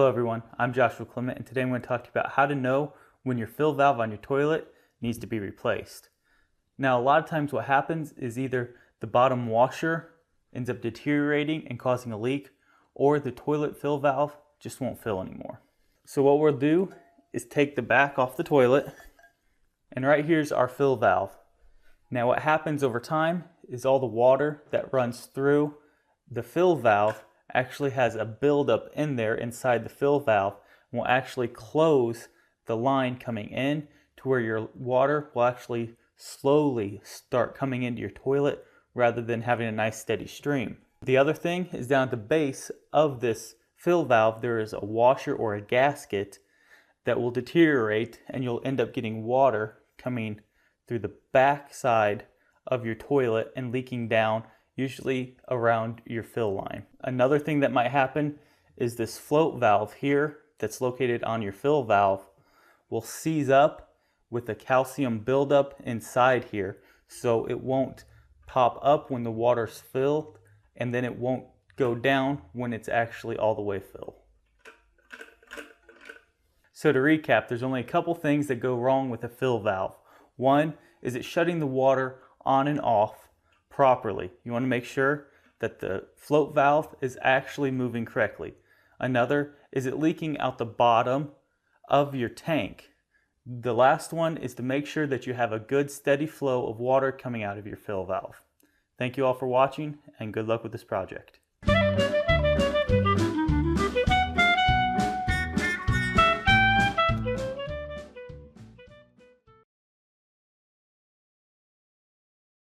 Hello everyone, I'm Joshua Clement, and today I'm going to talk to you about how to know when your fill valve on your toilet needs to be replaced. Now a lot of times what happens is either the bottom washer ends up deteriorating and causing a leak, or the toilet fill valve just won't fill anymore. So what we'll do is take the back off the toilet, and right here's our fill valve. Now what happens over time is all the water that runs through the fill valve actually has a buildup in there inside the fill valve and will actually close the line coming in to where your water will actually slowly start coming into your toilet rather than having a nice steady stream. The other thing is down at the base of this fill valve there is a washer or a gasket that will deteriorate, and you'll end up getting water coming through the back side of your toilet and leaking down, usually around your fill line. Another thing that might happen is this float valve here that's located on your fill valve will seize up with a calcium buildup inside here, so it won't pop up when the water's filled, and then it won't go down when it's actually all the way filled. So to recap, there's only a couple things that go wrong with a fill valve. One is it shutting the water on and off properly. You want to make sure that the float valve is actually moving correctly. Another is it leaking out the bottom of your tank. The last one is to make sure that you have a good steady flow of water coming out of your fill valve. Thank you all for watching, and good luck with this project.